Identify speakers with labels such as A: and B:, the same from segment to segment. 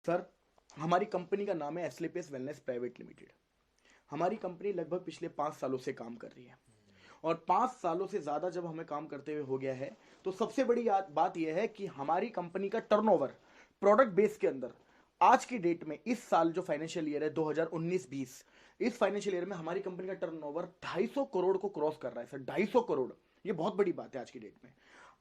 A: Sir, हमारी company का नाम है एस्क्लेपियस वेलनेस प्राइवेट लिमिटेड। हमारी कंपनी लगभग पिछले 5 सालों से काम कर रही है और 5 सालों से ज़्यादा जब हमें काम करते हुए हो गया है तो सबसे बड़ी बात यह है कि हमारी कंपनी का टर्नओवर प्रोडक्ट बेस के अंदर आज की डेट में इस साल जो फाइनेंशियल ईयर है 2019-20, इस फाइनेंशियल ईयर में हमारी कंपनी का टर्नओवर 250 करोड़ को क्रॉस कर रहा है सर। 250 करोड़, ये बहुत बड़ी बात है आज की डेट में।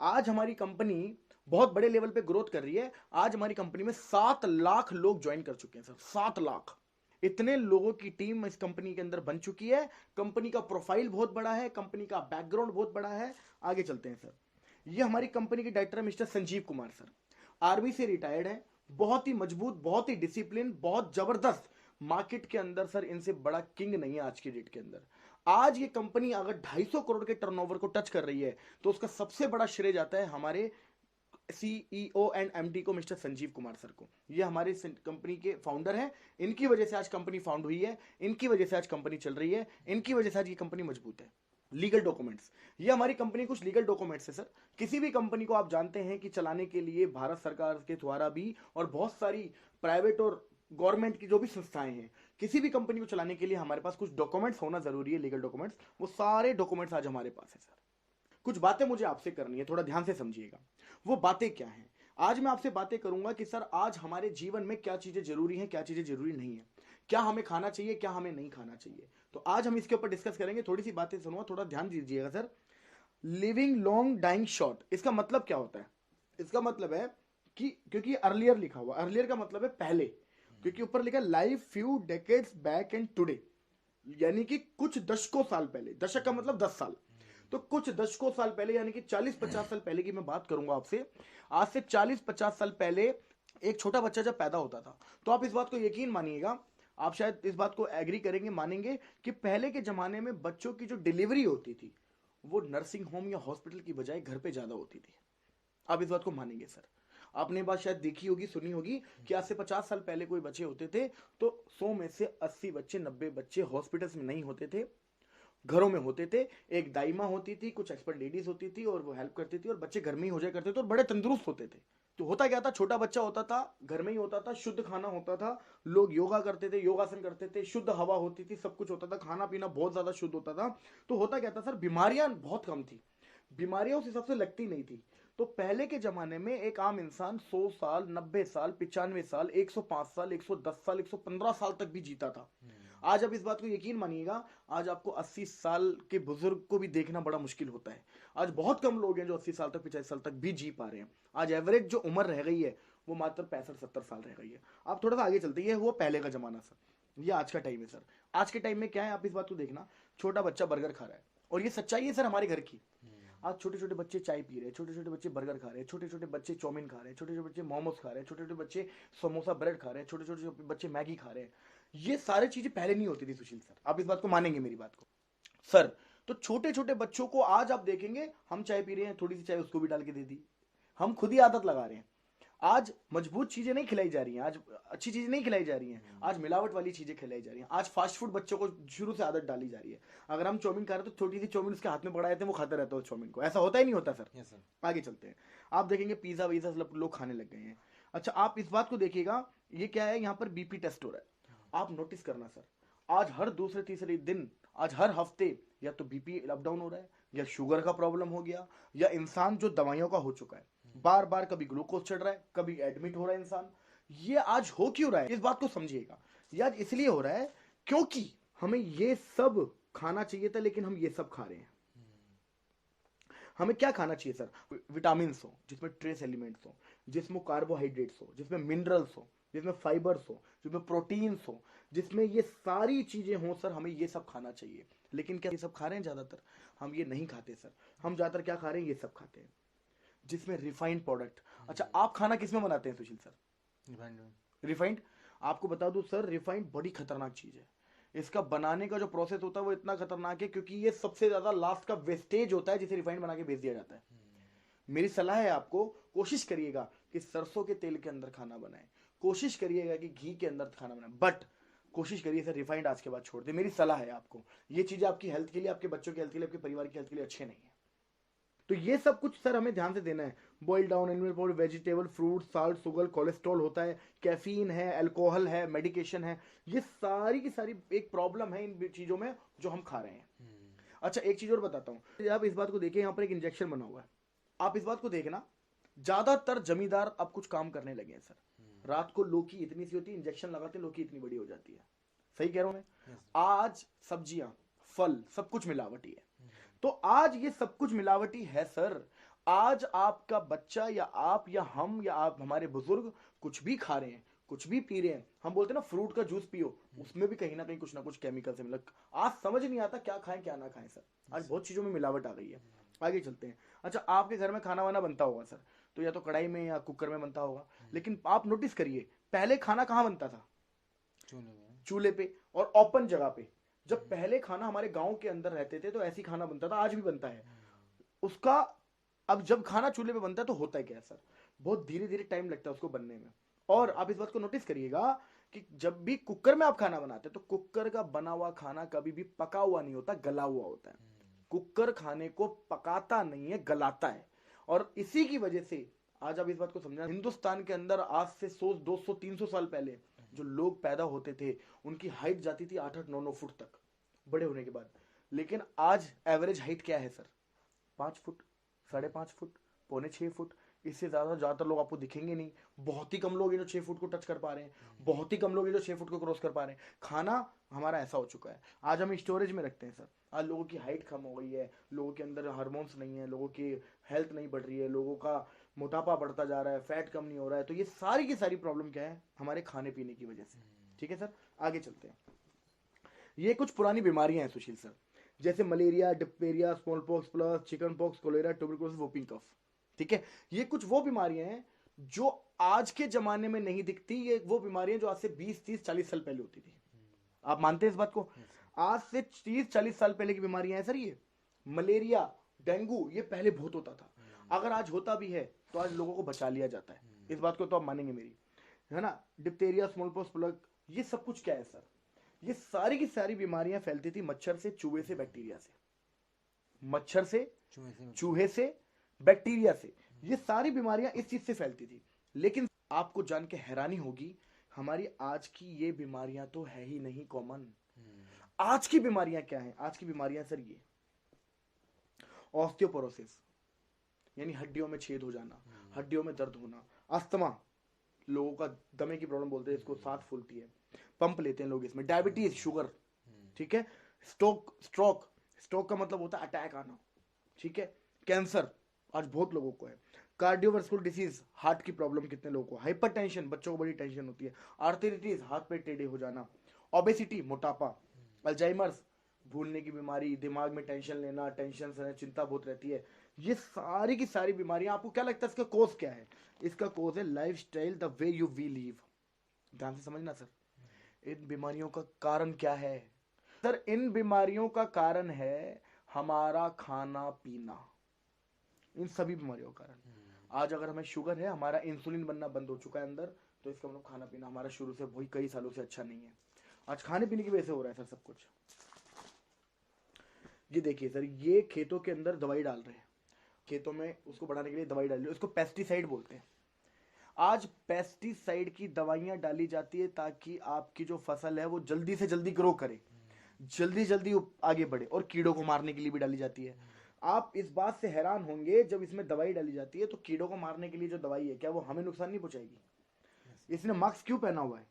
A: आज हमारी कंपनी बहुत बड़े लेवल पे ग्रोथ कर रही है। आज हमारी कंपनी में 7 लाख लोग ज्वाइन कर चुके हैं सर। 7 लाख, इतने लोगों की टीम इस कंपनी के अंदर बन चुकी है। कंपनी का प्रोफाइल बहुत बड़ा है, कंपनी का बैकग्राउंड बहुत बड़ा है। आगे चलते हैं सर। ये हमारी कंपनी के director mister Sanjeev Kumar sir, army से रिटायर्ड है। बहुत ही मजबूत, बहुत ही डिसिप्लिन, बहुत जबरदस्त। मार्केट के अंदर सर इनसे बड़ा किंग नहीं है आज की डेट के अंदर। आज ये कंपनी अगर 250 करोड़ के टर्नओवर को टच कर रही है तो उसका सबसे बड़ा श्रेय जाता है हमारे सीईओ एंड एमडी को, मिस्टर संजीव कुमार सर को। ये हमारे कंपनी के फाउंडर हैं। इनकी वजह से आज कंपनी फाउंड हुई है, इनकी वजह से आज कंपनी चल रही है, इनकी वजह से आज ये कंपनी मजबूत है। लीगल डॉक्यूमेंट्स, ये हमारी कंपनी कुछ लीगल डॉक्यूमेंट्स है सर। किसी भी कंपनी को आप जानते हैं कि चलाने के लिए भारत सरकार के द्वारा भी और बहुत सारी प्राइवेट और गवर्नमेंट की जो भी संस्थाएं हैं, किसी भी कंपनी को चलाने के लिए हमारे पास कुछ डॉक्यूमेंट्स होना जरूरी है, लीगल डॉक्यूमेंट्स। वो सारे डॉक्यूमेंट्स आज हमारे पास है सर। कुछ बातें मुझे आपसे करनी है, थोड़ा ध्यान से समझिएगा। वो बातें क्या हैं? आज मैं आपसे बातें करूंगा कि सर आज हमारे जीवन में क्या चीजें जरूरी हैं, क्या चीजें जरूरी नहीं है, क्या हमें खाना चाहिए, क्या हमें नहीं खाना चाहिए। तो आज हम इसके ऊपर डिस्कस करेंगे। थोड़ी सी बातें सुनो, थोड़ा ध्यान दीजिएगा sir. Living long dying short, इसका मतलब क्या होता है? इसका मतलब है कि क्योंकि अर्लियर लिखा हुआ, अर्लियर का मतलब है पहले, क्योंकि ऊपर लिखा life few decades back and today, यानी कि कुछ दशकों साल पहले। दशक का मतलब 10 साल। तो कुछ दशकों साल पहले यानी कि 40-50 साल पहले की मैं बात करूंगा आपसे। आज से 40-50 साल पहले एक छोटा बच्चा जब पैदा होता था, तो आप इस बात को यकीन मानिएगा, आप शायद इस बात को एग्री करेंगे, मानेंगे कि पहले के जमाने में बच्चों की जो डिलीवरी होती थी वो नर्सिंग होम या हॉस्पिटल की बजाय घर पे ज्यादा होती थी। आप इस बात को मानेंगे सर? आपने बात शायद देखी होगी, सुनी होगी कि आज से 50 साल पहले कोई बच्चे होते थे तो 100 में से 80 बच्चे, 90 बच्चे हॉस्पिटल्स में नहीं होते थे, घरों में होते थे। एक दाइमा होती थी, कुछ एक्सपर्ट लेडीज होती थी और वो हेल्प करती थी और बच्चे घर में ही हो जाया करते थे और बड़े तंदुरुस्त होते थे। तो होता क्या था, छोटा बच्चा होता था, घर में ही होता था, शुद्ध खाना होता था, लोग योगा करते थे, योगासन करते थे, शुद्ध हवा होती थी, सब कुछ होता था, खाना पीना बहुत ज्यादा शुद्ध होता था। तो होता क्या था सर, बीमारियां बहुत कम थी, बीमारियां उस हिसाब से लगती नहीं थी। तो पहले के जमाने में एक आम इंसान 100 साल, 90 साल, 95 साल, 105 साल, 110 साल, 115 साल तक भी जीता था। आज आप इस बात को यकीन मानिएगा, आज आपको 80 साल के बुजुर्ग को भी देखना बड़ा मुश्किल होता है। आज बहुत कम लोग हैं जो 80 साल तक, 85 साल तक भी जी पा रहे हैं। आज एवरेज जो उम्र रह गई है वो मात्र 65-70 साल रह गई है। आप थोड़ा सा आगे चलते हैं, वो पहले का जमाना सर, ये आज का टाइम है सर। आज के टाइम में क्या है, आप इस बात को देखना, छोटा बच्चा बर्गर खा रहा है और ये सच्चाई है सर हमारे घर की। आज छोटे छोटे बच्चे चाय पी रहे हैं, छोटे छोटे बच्चे बर्गर खा रहे हैं, छोटे छोटे बच्चे चाउमीन खा रहे हैं, छोटे छोटे बच्चे मोमोज खा रहे हैं, छोटे छोटे बच्चे समोसा ब्रेड खा रहे हैं, छोटे छोटे बच्चे मैगी खा रहे हैं। ये सारी चीजें पहले नहीं होती थी सुशील सर, आप इस बात को मानेंगे मेरी बात को सर। तो छोटे छोटे बच्चों को आज आप देखेंगे, हम चाय पी रहे हैं, थोड़ी सी चाय उसको भी डाल के दे दी, हम खुद ही आदत लगा रहे हैं। आज मजबूत चीजें नहीं खिलाई जा रही हैं, आज अच्छी चीजें नहीं खिलाई जा रही हैं, आज मिलावट वाली चीजें खिलाई जा रही हैं। आज फास्ट फूड बच्चों को शुरू से आदत डाली जा रही है। अगर हम चाउमीन खा रहे हैं तो छोटी सी चाउमीन उसके हाथ में पकड़ा देते हैं, वो खाता रहता है उस चाउमीन को। ऐसा होता ही नहीं होता सर।
B: Yes sir.
A: आगे चलते हैं, आप देखेंगे पिज्जा वीजा सब लोग खाने लग गए हैं। अच्छा, आप इस बात को देखिएगा, ये क्या है, यहाँ पर बीपी टेस्ट हो रहा है। आप नोटिस करना सर, आज हर दूसरे तीसरे दिन, आज हर हफ्ते या तो बीपी अप डाउन हो रहा है, या शुगर का प्रॉब्लम हो गया, या इंसान जो दवाइयों का हो चुका है, बार बार कभी ग्लूकोज चढ़ रहा है, कभी एडमिट हो रहा है इंसान। ये आज हो क्यों रहा है, इस बात को समझिएगा। ये आज इसलिए हो रहा है क्योंकि हमें ये सब खाना चाहिए था लेकिन हम ये सब खा रहे हैं। हमें क्या खाना चाहिए सर? विटामिन हो जिसमें ट्रेस एलिमेंट्स हो, जिसमें कार्बोहाइड्रेट्स हो, जिसमें मिनरल्स हो, जिसमें फाइबर्स हो, जिसमें प्रोटीन्स हो, जिसमें ये सारी चीजें हों सर, हमें ये सब खाना चाहिए। लेकिन क्या ये सब खा रहे हैं? ज्यादातर हम ये नहीं खाते सर। हम ज्यादातर क्या खा रहे हैं? ये सब खाते हैं जिसमें रिफाइंड प्रोडक्ट। अच्छा, आप खाना किसमें बनाते हैं सुशील सर? रिफाइंड। आपको बता दूं सर, रिफाइंड बड़ी खतरनाक चीज है। इसका बनाने का जो प्रोसेस होता है वो इतना खतरनाक है क्योंकि ये सबसे ज्यादा लास्ट का वेस्टेज होता है जिसे रिफाइंड बना के बेच दिया जाता है। मेरी सलाह है आपको, कोशिश करिएगा कि सरसों के तेल के अंदर खाना बनाए, कोशिश करिएगा कि घी के अंदर खाना बनाए, बट कोशिश करिए सर रिफाइंड आज के बाद छोड़ दे। मेरी सलाह है आपको, ये चीजें आपकी हेल्थ के लिए, आपके बच्चों की हेल्थ के लिए, आपके परिवार की हेल्थ के लिए अच्छे नहीं है। तो ये सब कुछ सर हमें ध्यान से देना है। Boil down animal powder, vegetable, fruit, salt, sugar, cholesterol होता है, कैफीन है, अल्कोहल है, मेडिकेशन है। ये सारी की सारी एक प्रॉब्लम है इन चीजों में जो हम खा रहे हैं। अच्छा एक चीज और बताता हूँ, आप इस बात को देखिए, यहाँ पर एक इंजेक्शन बना हुआ है, आप इस बात को देखना, ज्यादातर जमींदार अब कुछ काम करने लगे हैं सर। रात को लौकी इतनी सी होती है, इंजेक्शन लगाते लौकी इतनी बड़ी हो जाती है। सही कह रहा हूं मैं? आज सब्जियां, फल, सब कुछ मिलावटी है। तो आज ये सब कुछ मिलावटी है सर। आज आपका बच्चा या आप या हम या आप हमारे बुजुर्ग कुछ भी खा रहे हैं, कुछ भी पी रहे हैं, हम बोलते हैं ना फ्रूट का जूस पियो, उसमें भी कहीं ना कुछ केमिकल से मिला। आज समझ नहीं आता क्या खाएं क्या ना खाएं सर। आज बहुत चीजों में मिलावट आ गई है। आगे चलते हैं। अच्छा आपके घर में खाना वाना बनता होगा सर, तो या तो कढ़ाई में या कुकर में बनता होगा, लेकिन आप नोटिस करिए पहले खाना कहाँ बनता था? चूल्हे पे और ओपन जगह पे। जब पहले खाना हमारे गांव के अंदर रहते थे तो ऐसी खाना बनता था, आज भी बनता है उसका। अब जब खाना चूल्हे पे बनता है तो होता है क्या सर, बहुत धीरे धीरे टाइम लगता है उसको बनने में। और आप इस बात को नोटिस करिएगा कि जब भी कुकर में आप खाना बनाते हैं तो कुकर का बना हुआ खाना कभी भी पका हुआ नहीं होता, गला हुआ होता है। कुकर खाने को पकाता नहीं है, गलाता है। और इसी की वजह से आज आप इस बात को समझना, हिंदुस्तान के अंदर आज से 100 200 300 साल पहले जो लोग पैदा होते थे उनकी हाइट जाती थी 8-8 9-9 फुट तक बड़े होने के बाद। लेकिन आज एवरेज हाइट क्या है सर? 5 foot, 5.5 foot, 5.25 foot. इससे ज्यादातर लोग आपको दिखेंगे नहीं। बहुत ही कम लोग हैं जो 6 फुट को टच कर पा रहे हैं, बहुत ही कम लोग हैं जो 6 फुट को क्रॉस कर पा रहे हैं। खाना हमारा ऐसा हो चुका है, आज हम स्टोरेज में रखते हैं सर। आज लोगों की हाइट कम हो गई है, लोगों के अंदर हार्मोन्स नहीं है, लोगों की हेल्थ नहीं बढ़ रही है, लोगों का मोटापा बढ़ता जा रहा है, फैट कम नहीं हो रहा है। तो ये सारी की सारी प्रॉब्लम क्या है? हमारे खाने पीने की वजह से। ठीक है सर, आगे चलते हैं। ये कुछ पुरानी बीमारियां हैं सुशील सर, जैसे malaria, diphtheria, smallpox plus, chicken pox, cholera, tuberculosis, whooping cough. ठीक है, ये कुछ वो बीमारियां हैं जो आज के जमाने में नहीं दिखती। ये वो बीमारियां जो आज से 20 30 40 साल पहले होती थी। आप मानते हैं इस बात को? आज से 30 40 साल पहले की बीमारियां हैं सर। ये मलेरिया, डेंगू, ये पहले बहुत होता था। अगर आज होता भी है तो आज लोगों को बचा लिया जाता है। इस बात को तो आप मानेंगे मेरी, है ना? डिप्थीरिया, स्मॉल पॉक्स, प्लग, ये सब कुछ क्या है सर? ये सारी की सारी बीमारियां फैलती थी मच्छर से, चूहे से, बैक्टीरिया से। मच्छर से, चूहे से, बैक्टीरिया से। ये सारी बीमारियां इस चीज से फैलती थी। लेकिन आपको जान के हैरानी होगी, हमारी आज की ये बीमारियां तो है ही नहीं कॉमन। आज की बीमारियां क्या है? आज की बीमारियां सर ये ऑस्टियोपोरोसिस, यानी हड्डियों में छेद हो जाना, हड्डियों में दर्द होना, अस्थमा, लोगों का दमे की प्रॉब्लम बोलते हैं इसको, सांस फूलती है, पंप लेते हैं लोग इसमें, डायबिटीज, शुगर, ठीक है, स्ट्रोक, स्ट्रोक का मतलब होता है अटैक आना, ठीक है, कैंसर आज बहुत लोगों को है, कार्डियोवास्कुलर डिसीज, हार्ट की प्रॉब्लम कितने लोगों को, हाइपरटेंशन, बच्चों को बड़ी टेंशन होती है, आर्थराइटिस, हाथ पैर टेढ़े हो जाना, ओबेसिटी, मोटापा, अल्जाइमर्स, भूलने की बीमारी, दिमाग में टेंशन लेना, टेंशन से चिंता बहुत रहती है। ये सारी की सारी बीमारियां, आपको क्या लगता है इसका कोज क्या है? इसका कोज है lifestyle, the way you we live. ध्यान से समझना सर, इन बीमारियों का कारण क्या है सर? इन बीमारियों का कारण है हमारा खाना पीना। इन सभी बीमारियों का कारण आज अगर हमें शुगर है, हमारा इंसुलिन बनना बंद हो चुका है अंदर, तो इसका मतलब खाना पीना हमारा शुरू से वही कई सालों से अच्छा नहीं है। आज खाने पीने की वजह से हो रहा है सर सब कुछ। ये देखिए सर, ये खेतों के अंदर दवाई डाल रहे हैं, खेतों में उसको बढ़ाने के लिए दवाई डाल रही है, उसको पेस्टिसाइड बोलते हैं। आज पेस्टिसाइड की दवाइयां डाली जाती है ताकि आपकी जो फसल है वो जल्दी से जल्दी ग्रो करे, जल्दी जल्दी आगे बढ़े, और कीड़ों को मारने के लिए भी डाली जाती है। आप इस बात से हैरान होंगे, जब इसमें दवाई डाली जाती है तो कीड़ों को मारने के लिए जो दवाई है, क्या वो हमें नुकसान नहीं पहुंचाएगी? इसने मास्क क्यों पहना हुआ है?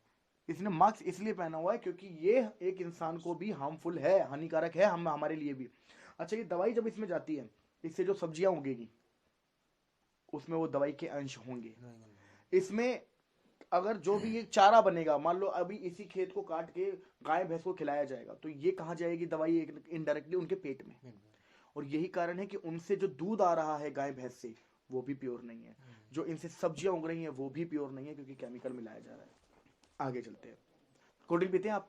A: इसने मास्क इसलिए पहना हुआ है क्योंकि ये एक इंसान को भी हार्मफुल है, हानिकारक है, हम हमारे लिए भी। अच्छा, ये दवाई जब इसमें जाती है, इससे जो सब्जियां उगेगी उसमें वो दवाई के अंश होंगे। इसमें अगर जो भी ये चारा बनेगा, मान लो अभी इसी खेत को काट के गाय भैंस को खिलाया जाएगा, तो ये कहाँ जाएगी दवाई? इनडायरेक्टली उनके पेट में। और यही कारण है कि उनसे जो दूध आ रहा है गाय भैंस से, वो भी प्योर नहीं है। जो इनसे सब्जियां उग रही हैं वो भी प्योर नहीं है, क्योंकि केमिकल मिलाया जा रहा है। आगे चलते हैं। कोल्ड ड्रिंक पीते हैं आप?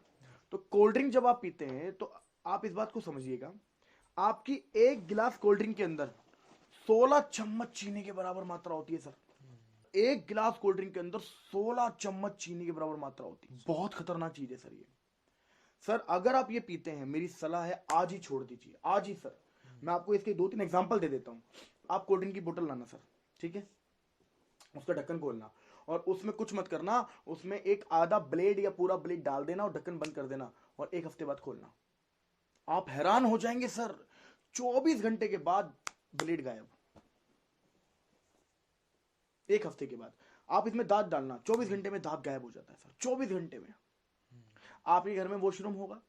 A: तो कोल्ड ड्रिंक जब आप पीते हैं तो आप इस बात को समझिएगा, आपकी एक गिलास कोल्ड ड्रिंक के अंदर 16 चम्मच चीनी के बराबर मात्रा होती है सर। एक गिलास कोल्ड ड्रिंक के अंदर 16 चम्मच चीनी के बराबर मात्रा होती है। बहुत खतरनाक चीज है सर ये। सर अगर आप ये पीते हैं, मेरी सलाह है आज ही छोड़ दीजिए, आज ही सर। मैं आपको इसके 2-3 एग्जांपल दे देता हूं। आप कोल्ड ड्रिंक की बोतल लाना सर, ठीक है, उसका ढक्कन खोलना और उसमें कुछ मत करना, उसमें एक आधा ब्लेड या पूरा ब्लेड डाल देना और ढक्कन बंद कर देना और 1 हफ्ते बाद खोलना। आप हैरान हो जाएंगे सर, 24 घंटे के बाद ब्लेड गायब। 1 हफ्ते के बाद आप इसमें दांत डालना, 24 घंटे में दांत गायब हो जाता है सर, 24 घंटे में। आपके घर में वॉशरूम होगा,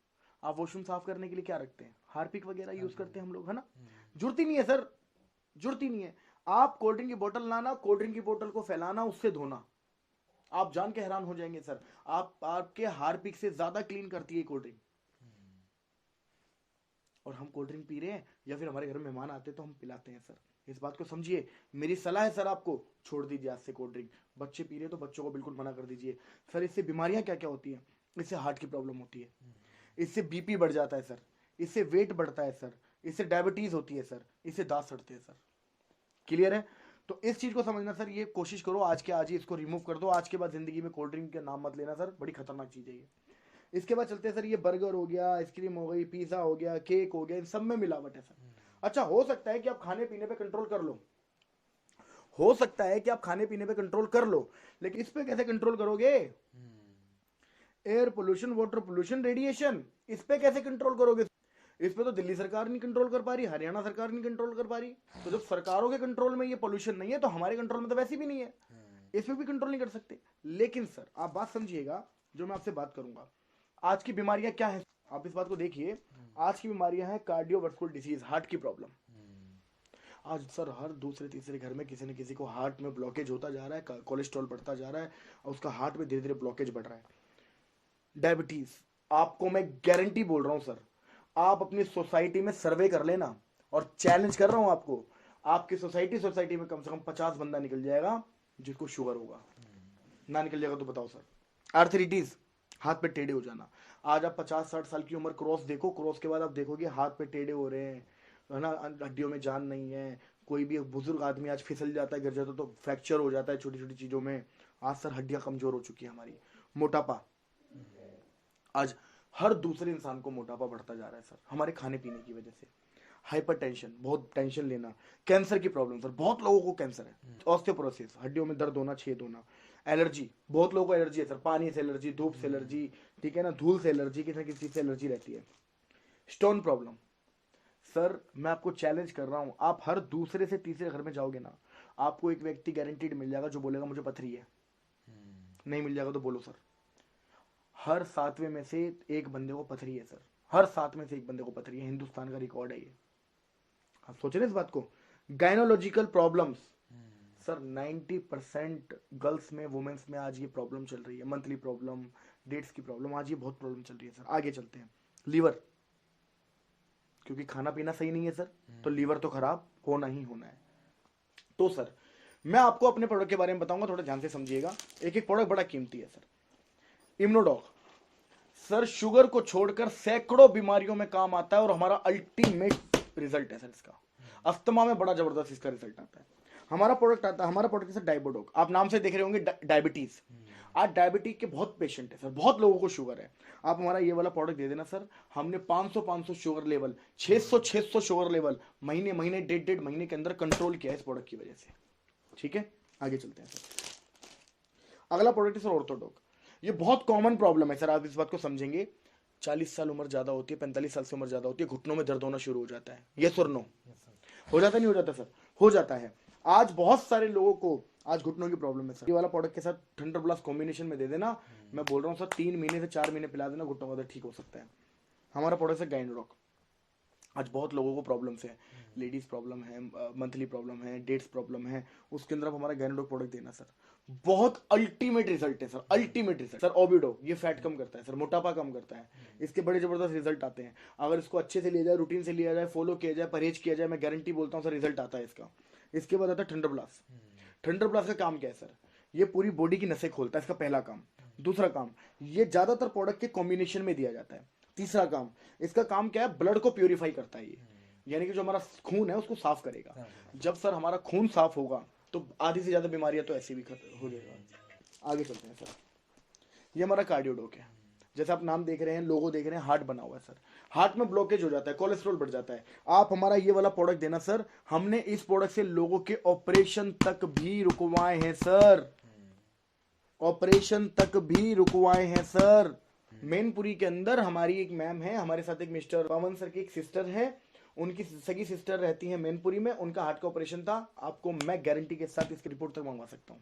A: आप वॉशरूम साफ करने के लिए क्या रखते हैं, हार्पिक वगैरह यूज करते हैं हम लोग, है ना। जरूरत ही नहीं है सर, जरूरत ही नहीं है। आप कोल्ड ड्रिंक की बोतल लाना, कोल्ड ड्रिंक की बोतल को फैलाना, उससे धोना, आप जान के हैरान हो जाएंगे सर, आपके हार्पिक से ज्यादा क्लीन करती है कोल्ड ड्रिंक। और हम कोल्ड ड्रिंक पी रहे हैं या फिर हमारे घर में मेहमान आते हैं तो हम पिलाते हैं सर, इस बात को समझिए। मेरी सलाह है सर आपको, छोड़ दीजिए आज से कोल्ड ड्रिंक। बच्चे पी रहे हैं तो बच्चों को बिल्कुल मना कर दीजिए सर। इससे बीमारियां क्या क्या होती हैं, इससे हार्ट की प्रॉब्लम होती है, इससे बीपी बढ़ जाता है सर, इससे वेट बढ़ता है सर, इससे डायबिटीज होती है सर, इससे दांत सड़ते हैं सर। क्लियर है। तो इस चीज को समझना सर, ये कोशिश करो आज के आज ही इसको रिमूव कर दो। आज के बाद जिंदगी में कोल्ड ड्रिंक का नाम मत लेना सर, बड़ी खतरनाक चीज है ये। इसके बाद चलते हैं सर, ये बर्गर हो गया, आइसक्रीम हो गई, पिज्जा हो गया, केक हो गया, इन सब में मिलावट है सर। अच्छा, हो सकता है कि आप खाने पीने पे कंट्रोल कर लो, हो सकता है कि आप खाने पीने पे कंट्रोल कर लो, लेकिन इस पे कैसे कंट्रोल करोगे? Air pollution, water pollution, radiation, इस पे कैसे कंट्रोल करोगे? इस पे तो दिल्ली सरकार नहीं कंट्रोल कर पा रही, हरियाणा सरकार नहीं कंट्रोल कर पा रही। तो जब सरकारों के कंट्रोल में ये पोल्यूशन नहीं है तो हमारे कंट्रोल में तो वैसे भी नहीं है, इस पे भी कंट्रोल नहीं कर सकते। लेकिन सर आप बात समझिएगा, जो मैं आपसे बात करूंगा, आज की बीमारियां क्या है, आप इस बात को देखिए। आज की बीमारियां हैं कार्डियोवास्कुलर डिसीज, हार्ट की प्रॉब्लम। आज सर हर दूसरे तीसरे घर में किसी न किसी को हार्ट में ब्लॉकेज होता जा रहा है, कोलेस्ट्रॉल बढ़ता जा रहा है और उसका हार्ट में धीरे धीरे ब्लॉकेज बढ़ रहा है। डायबिटीज, आपको मैं गारंटी बोल रहा हूं सर, आप अपनी सोसाइटी में सर्वे कर लेना और चैलेंज कर रहा हूं आपको, आपकी सोसाइटी में कम से कम 50 बंदा निकल जाएगा जिसको शुगर होगा। ना निकल जाएगा तो बताओ सर। आर्थराइटिस, हाथ पे टेढ़े हो जाना। आज आप 50-60 साल की उम्र क्रॉस देखो, क्रॉस के बाद आप देखोगे हाथ पे टेढ़े हो रहे हैं, है ना, हड्डियों में जान नहीं है। कोई भी बुजुर्ग आदमी आज फिसल जाता है, गिर जाता है तो फ्रैक्चर हो जाता है छोटी छोटी चीजों में। आज सर हड्डियां कमजोर हो चुकी है हमारी। मोटापा, आज हर दूसरे इंसान को मोटापा बढ़ता जा रहा है सर, हमारे खाने पीने की वजह से। हाइपरटेंशन, बहुत टेंशन लेना। कैंसर की प्रॉब्लम सर, बहुत लोगों को कैंसर है। ऑस्टियोपोरोसिस, हड्डियों में दर्द होना, छेद होना। एलर्जी, बहुत लोगों को एलर्जी है सर, पानी से एलर्जी, धूप से एलर्जी, ठीक है ना, धूल से एलर्जी, किसी न किसी चीज से एलर्जी रहती है। स्टोन प्रॉब्लम, सर मैं आपको चैलेंज कर रहा हूं, आप हर दूसरे से तीसरे घर में जाओगे ना, आपको एक व्यक्ति गारंटीड मिल जाएगा जो बोलेगा मुझे पथरी है। नहीं मिल जाएगा तो बोलो सर। हर 7वें में से एक बंदे को पथरी है सर, हर 7 में से एक बंदे को पथरी है, हिंदुस्तान का रिकॉर्ड है ये। आप सोच रहे हैं इस बात को। गायनोलॉजिकल प्रॉब्लम्स, सर 90% गर्ल्स में, वुमेन्स में आज ये प्रॉब्लम चल रही है। मंथली प्रॉब्लम, डेट्स की प्रॉब्लम, आज ये बहुत प्रॉब्लम चल रही है सर। आगे चलते हैं। लीवर, क्योंकि खाना पीना सही नहीं है सर, तो लीवर तो खराब होना ही होना है। तो सर मैं आपको अपने प्रोडक्ट के बारे में बताऊंगा, थोड़ा ध्यान से समझिएगा। एक एक प्रोडक्ट बड़ा कीमती है सर। इम्यूनोडॉग, सर शुगर को छोड़कर सैकड़ों बीमारियों में काम आता है और हमारा अल्टीमेट रिजल्ट है सर इसका। अस्थमा में बड़ा जबरदस्त इसका रिजल्ट आता है। हमारा प्रोडक्ट आता है, हमारा प्रोडक्ट है डायबोडोग। आप नाम से देख रहे होंगे डायबिटीज। आज डायबिटीज के बहुत पेशेंट है सर, बहुत लोगों को शुगर है। आप हमारा ये वाला प्रोडक्ट दे देना सर, हमने 500 शुगर लेवल, 600 शुगर लेवल महीने 1.5 महीने के अंदर कंट्रोल किया है इस प्रोडक्ट की वजह से। ठीक है, आगे चलते हैं सर। अगला प्रोडक्ट है सर ऑर्थोडॉग। ये बहुत कॉमन प्रॉब्लम है सर, आप इस बात को समझेंगे। 40 साल उम्र ज्यादा होती है, 45 साल से उम्र ज्यादा होती है, घुटनों में दर्द होना शुरू हो जाता है। यस और नो? हो जाता नहीं हो जाता सर? हो जाता है। आज बहुत सारे लोगों को आज घुटनों की प्रॉब्लम है सर। ये वाला प्रोडक्ट के साथ थंडर ब्लास्ट कॉम्बिनेशन में दे देना, मैं बोल रहा हूँ सर 3 महीने से 4 महीने पिला देना, घुटनों का दर्द ठीक हो सकता है। हमारा प्रोडक्ट है गाइनोडॉग। आज बहुत लोगों को प्रॉब्लम्स है, लेडीज प्रॉब्लम है, मंथली प्रॉब्लम है, डेट्स प्रॉब्लम है, उसके अंदर आप हमारा गाइनोडॉग प्रोडक्ट देना सर, बहुत अल्टीमेट रिजल्ट है सर, अल्टीमेट रिजल्ट। सर ओबिडो, ये फैट कम करता है सर, मोटापा कम करता है, इसके बड़े जबरदस्त रिजल्ट आते हैं। अगर इसको अच्छे से लिया जाए, रूटीन से लिया जाए, फॉलो किया जाए, परहेज किया जाए, मैं गारंटी बोलता हूँ सर रिजल्ट आता है इसका। इसके बाद आता है थंडर ब्लास्ट। थंडर ब्लास्ट का काम क्या है सर? ये पूरी बॉडी की नसें खोलता है, इसका पहला काम। दूसरा काम, ये ज्यादातर प्रोडक्ट के कॉम्बिनेशन में दिया जाता है। तीसरा काम, इसका काम क्या है? ब्लड को प्यूरिफाई करता है ये, यानी कि जो हमारा खून है उसको साफ करेगा। जब सर हमारा खून साफ होगा तो आधी से ज्यादा बीमारियां तो ऐसी भी खत्म हो जाएगा। आगे चलते हैं सर। ये हमारा कार्डियोडॉग है। जैसे आप नाम देख रहे हैं, लोगो देख रहे हैं, हार्ट बना हुआ है सर। हार्ट में ब्लॉकेज हो जाता है, कोलेस्ट्रॉल बढ़ जाता है। आप हमारा ये वाला प्रोडक्ट देना सर, हमने इस प्रोडक्ट से लोगों के ऑपरेशन तक भी रुकवाए हैं सर, ऑपरेशन तक भी रुकवाए हैं सर। मैनपुरी के अंदर हमारी एक मैम है, हमारे साथ एक मिस्टर पवन सर की एक सिस्टर है, उनकी सगी सिस्टर रहती है मैनपुरी में, उनका हार्ट का ऑपरेशन था। आपको मैं गारंटी के साथ इसकी रिपोर्ट तक मंगवा सकता हूँ।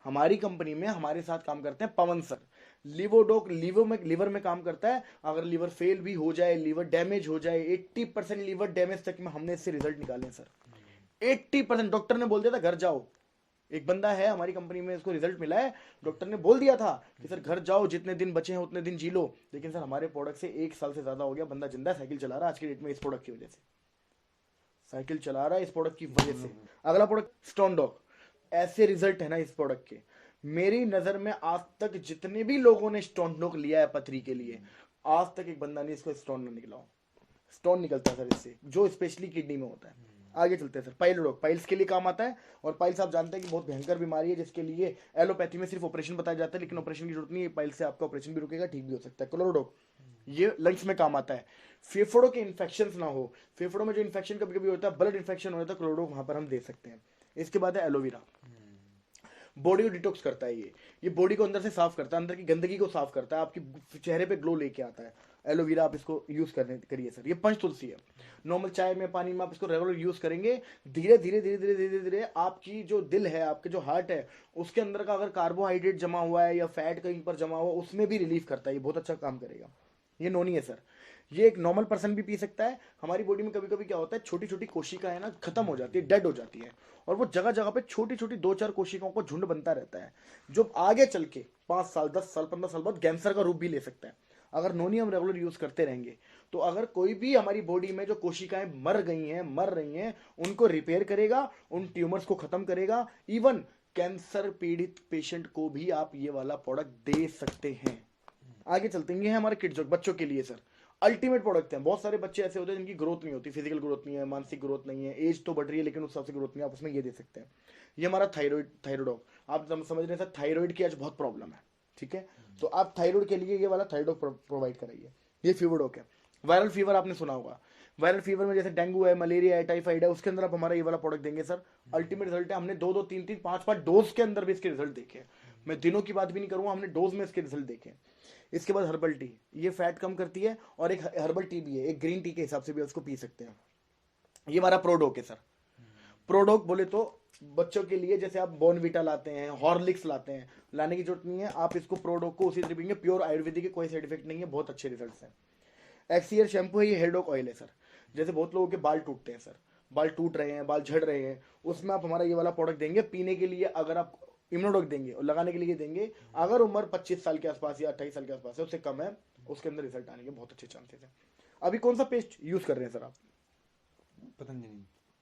A: हमारी कंपनी में हमारे साथ काम करते हैं पवन सर। लिवोडोक लीवर में काम करता है। अगर लीवर फेल भी हो जाए, लीवर डैमेज हो जाए, 80% लीवर डैमेज तक में हमने इससे रिजल्ट निकाले सर। 80% डॉक्टर ने बोल दिया था घर जाओ। एक बंदा है हमारी कंपनी में, इसको रिजल्ट मिला है, डॉक्टर ने बोल दिया था कि सर घर जाओ, जितने दिन बचे हैं उतने दिन जी लो। लेकिन सर हमारे प्रोडक्ट से 1 साल से ज्यादा हो गया, बंदा जिंदा साइकिल चला रहा है आज की डेट में, इस प्रोडक्ट की वजह से साइकिल चला रहा है, इस प्रोडक्ट की वजह से। अगला प्रोडक्ट स्टोन डॉग। ऐसे रिजल्ट है ना इस प्रोडक्ट के, मेरी नजर में आज तक जितने भी लोगों ने स्टोन डॉग लिया है पथरी के लिए, आज तक एक बंदा नहीं इसको स्टोन न निकला हो। स्टोन निकलता है सर इससे, जो स्पेशली किडनी में होता है। आगे चलते हैं सर। पाइलोडॉग पाइल्स के लिए काम आता है, और पाइल्स आप जानते हैं कि बहुत भयंकर बीमारी है, जिसके लिए एलोपैथी में सिर्फ ऑपरेशन बताया जाता है, लेकिन ऑपरेशन की जरूरत नहीं है। पाइल्स से आपका ऑपरेशन भी रुकेगा, ठीक भी हो सकता है। क्लोरोडॉग ये लंग्स में काम आता है, फेफड़ों के इन्फेक्शन ना हो, फेफड़ों में जो इन्फेक्शन कभी कभी होता है, ब्लड इन्फेक्शन होता है, क्लोरोडॉग वहां पर हम दे सकते हैं। इसके बाद है एलोवेरा। बॉडी को डिटॉक्स करता है ये बॉडी को अंदर से साफ करता है, अंदर की गंदगी को साफ करता है, आपकी चेहरे पे ग्लो लेके आता है। एलोवेरा आप इसको यूज करिए सर। ये पंच तुलसी है, नॉर्मल चाय में पानी में आप इसको रेगुलर यूज करेंगे, धीरे धीरे धीरे धीरे धीरे धीरे आपकी जो दिल है, आपके जो हार्ट है, उसके अंदर का अगर कार्बोहाइड्रेट जमा हुआ है या फैट कहीं पर जमा हुआ, उसमें भी रिलीफ करता है, ये बहुत अच्छा काम करेगा। ये नोनी है सर, ये एक नॉर्मल पर्सन भी पी सकता है। हमारी बॉडी में कभी कभी क्या होता है, छोटी छोटी कोशिकाएं ना खत्म हो जाती है, डेड हो जाती है, और वो जगह जगह पे छोटी छोटी 2-4 कोशिकाओं का झुंड बनता रहता है, जो आगे चल के 5 साल 10 साल 15 साल बाद कैंसर का रूप भी ले सकता है। अगर नोनी हम रेगुलर यूज करते रहेंगे, तो अगर कोई भी हमारी बॉडी में जो कोशिकाएं मर रही हैं, उनको रिपेयर करेगा, उन ट्यूमर्स को खत्म करेगा। इवन कैंसर पीड़ित पेशेंट को भी आप ये वाला प्रोडक्ट दे सकते हैं। आगे चलते हैं, ये है हमारे किड्स बच्चों के लिए सर अल्टीमेट प्रोडक्ट है। बहुत सारे बच्चे ऐसे होते हैं जिनकी ग्रोथ नहीं होती, फिजिकल ग्रोथ नहीं है, मानसिक ग्रोथ नहीं है, एज तो बढ़ रही है लेकिन उस हिसाब से ग्रोथ नहीं है, आप उसमें ये दे सकते हैं। ये हमारा थायराइड, आप समझ रहे हैं सर, थायराइड की आज बहुत प्रॉब्लम है, ठीक है, तो आप थायराइड के लिए ये वाला थायराइड प्रोवाइड कराइए। ये फीवरडॉक है। वायरल फीवर आपने सुना होगा, वायरल फीवर में जैसे डेंगू है, मलेरिया है, टाइफाइड है, उसके अंदर आप हमारा ये वाला प्रोडक्ट देंगे सर, अल्टीमेट रिजल्ट है। हमने 2-2 3-3 5-5 डोज के अंदर भी इसके रिजल्ट देखे, मैं दिनों की बात भी नहीं करूंगा, हमने डोज में इसके रिजल्ट देखे। इसके बाद हर्बल टी, ये फैट कम करती है, और एक हर्बल टी भी है, एक ग्रीन टी के हिसाब से भी उसको पी सकते हैं। ये हमारा प्रोडोक है सर। प्रोडोक बोले तो बच्चों के लिए जैसे आप बॉर्नविटा लाते हैं, हॉर्लिक्स लाते हैं, लाने की जरूरत नहीं है, आप इसको प्रोडोक को उसी तरह पीएंगे, प्योर आयुर्वेदिक है, कोई साइड इफेक्ट नहीं है, बहुत अच्छे रिजल्ट्स हैं। एक्सीयर शैम्पू है, ये हेयर डॉक ऑयल है सर। जैसे बहुत लोगों के बाल टूटते हैं सर, बाल टूट रहे हैं, बाल झड़ रहे हैं, उसमें आप हमारा ये वाला प्रोडक्ट देंगे पीने के लिए। अगर आप इम्यूनोडॉक देंगे और लगाने के लिए देंगे, अगर उम्र 25 साल के आसपास या 28 साल के आसपास है, उससे कम है, उसके अंदर रिजल्ट आने के बहुत अच्छे चांसेस हैं। अभी कौन सा पेस्ट यूज कर रहे हैं सर आप?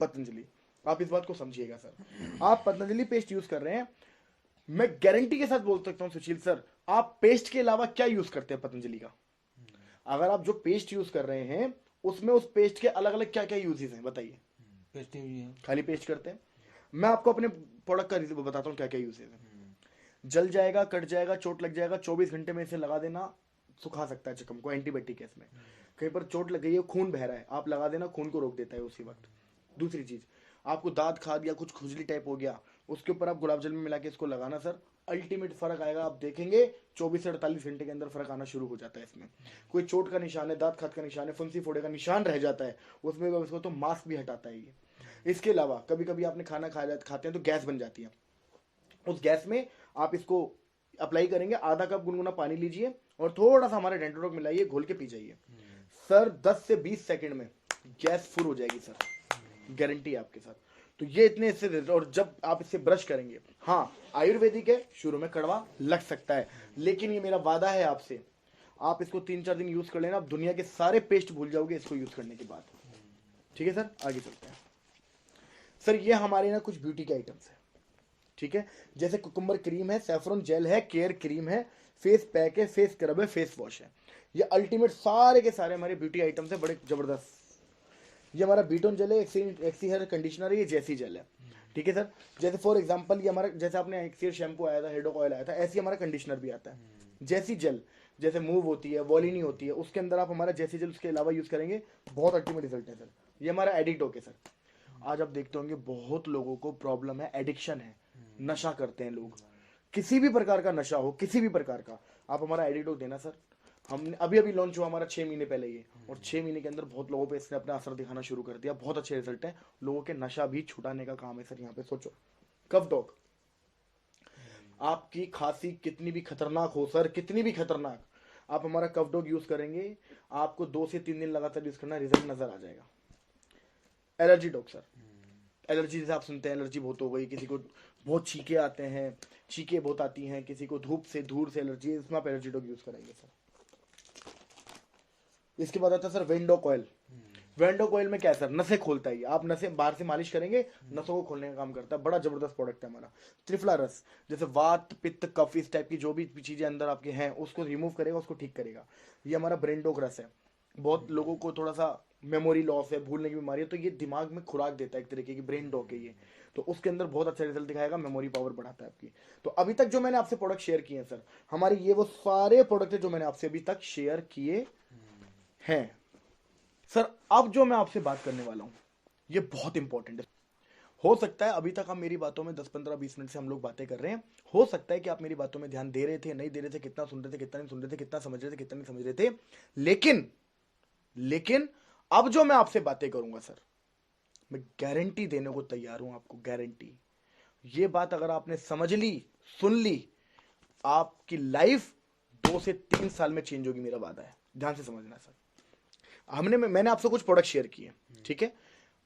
A: पतंजलि। आप इस बात को समझिएगा सर, आप पतंजलि पेस्ट यूज कर रहे हैं, मैं गारंटी के साथ बोल सकता हूं सुशील सर, आप पेस्ट के अलावा क्या यूज करते हैं पतंजलि का? अगर आप जो पेस्ट यूज कर रहे हैं, उसमें उस पेस्ट के अलग अलग क्या क्या यूजेस हैं बताइए?
B: पेस्ट ही है,
A: खाली पेस्ट करते हैं। मैं आपको अपने प्रोडक्ट का रिव्यू बताता हूँ क्या क्या यूजेस है। जल जाएगा, कट जाएगा, चोट लग जाएगा, 24 घंटे में इसे लगा देना, सुखा सकता है जख्म को, एंटीबायोटिक है इसमें। कहीं पर चोट लग गई है, खून बह रहा है, आप लगा देना, खून को रोक देता है उसी वक्त। दूसरी चीज, आपको दांत खाद या कुछ खुजली टाइप हो गया, उसके ऊपर आप गुलाब जल में मिला के इसको लगाना सर, अल्टीमेट फर्क आएगा। आप देखेंगे 24 से 48 घंटे के अंदर फर्क आना शुरू हो जाता है इसमें। कोई चोट का निशान है, दांत खाद का निशान है, फुंसी फोड़े का निशान रह जाता है, उसमें उसको तो मास्क भी हटाता है ये। इसके अलावा कभी कभी आपने खाना खाते हैं तो गैस बन जाती है, उस गैस में आप इसको अप्लाई करेंगे, आधा कप गुनगुना पानी लीजिए और थोड़ा सा हमारा डेंटोडॉक मिलाइए, घोल के पी जाइए सर, 10 से 20 सेकंड में गैस फुल हो जाएगी सर, गारंटी है आपके साथ। तो ये इतने इससे, और जब आप इससे ब्रश करेंगे, हाँ आयुर्वेदिक है, शुरू में कड़वा लग सकता है, लेकिन ये मेरा वादा है आपसे, आप इसको 3-4 दिन यूज कर लेना, आप दुनिया के सारे पेस्ट भूल जाओगे इसको यूज करने के बाद। ठीक है सर, आगे चलते हैं सर। ये हमारे ना कुछ ब्यूटी के आइटम्स है, ठीक है, जैसे कुकुम्बर क्रीम है, सैफरन जेल है, केयर क्रीम है, फेस पैक है, फेस स्क्रब है, फेस वॉश है। ये अल्टीमेट सारे के सारे हमारे ब्यूटी आइटम्स है, बड़े जबरदस्त। ये हमारा बीटोन जेल है, एक्सी हेयर कंडीशनर है, ये जैसी जेल है, ठीक है सर। जैसे फॉर एग्जांपल ये हमारा, जैसे आपने एक्सी शैम्पू आया था, हेयर डॉक ऑयल आया था, ऐसे हमारा कंडीशनर भी आता है। जैसी जेल जैसे मूव होती है, वॉलिनी होती है, उसके अंदर आप हमारा जैसे जेल उसके अलावा यूज करेंगे, बहुत अल्टीमेट रिजल्ट है सर। ये हमारा एडिक्ट है सर। आज आप देखते होंगे बहुत लोगों को प्रॉब्लम है, एडिक्शन है, नशा करते हैं लोग, किसी भी प्रकार का नशा हो, किसी भी प्रकार का, आप हमारा एडिक्ट देना सर। हमने अभी अभी लॉन्च हुआ हमारा 6 महीने पहले ये, और 6 महीने के अंदर बहुत लोगों पे इसने अपना असर दिखाना शुरू कर दिया, बहुत अच्छे रिजल्ट है, लोगों के नशा भी छुटाने का काम है सर यहाँ पे। सोचो कफ डॉग, आपकी खांसी कितनी भी खतरनाक हो सर, कितनी भी खतरनाक, आप हमारा कफ डॉग यूज करेंगे, आपको 2 से 3 दिन लगातार यूज करना, रिजल्ट नजर आ जाएगा। एलर्जी डॉग सर, एलर्जी जैसे आप सुनते हैं एलर्जी बहुत हो गई, किसी को बहुत छींके आते हैं, छींके बहुत आती हैं, किसी को धूप से धूल से एलर्जी है, इसमें आप एलर्जी डॉग यूज करेंगे सर। इसके बाद आता है sir vendor coil. Vendor coil में क्या है सर, नसें खोलता है, आप नसें बाहर से मालिश करेंगे, नसों को खोलने का काम करता है, बड़ा जबरदस्त प्रोडक्ट है हमारा। त्रिफला रस, जैसे वात पित्त कफ इस टाइप की जो भी चीजें अंदर आपके हैं उसको रिमूव करेगा, उसको ठीक करेगा। ये हमारा ब्रेन डॉग रस है, बहुत लोगों को थोड़ा सा मेमोरी लॉस है, भूलने की बीमारी है, तो ये दिमाग में खुराक देता है, एक तरीके की ब्रेन डॉग है ये, तो उसके अंदर बहुत अच्छा रिजल्ट दिखाएगा, मेमोरी पावर बढ़ाता है आपकी। तो अभी तक जो मैंने आपसे प्रोडक्ट शेयर किए हैं सर, हमारे ये वो सारे प्रोडक्ट है जो मैंने आपसे अभी तक शेयर किए हैं सर। अब जो मैं आपसे बात करने वाला हूं ये बहुत इंपॉर्टेंट है। हो सकता है अभी तक आप मेरी बातों में 10-15-20 मिनट से हम लोग बातें कर रहे हैं, हो सकता है कि आप मेरी बातों में ध्यान दे रहे थे, नहीं दे रहे थे, कितना सुन रहे थे, कितना नहीं सुन रहे थे, कितना समझ रहे थे, कितना नहीं समझ रहे थे, लेकिन अब जो मैं आपसे बातें करूंगा सर, मैं गारंटी देने को तैयार हूं आपको, गारंटी। ये बात अगर आपने समझ ली, सुन ली, आपकी लाइफ 2 से 3 साल में चेंज होगी, मेरा वादा है, ध्यान से समझना सर। मैंने आपसे कुछ प्रोडक्ट शेयर किए, ठीक है,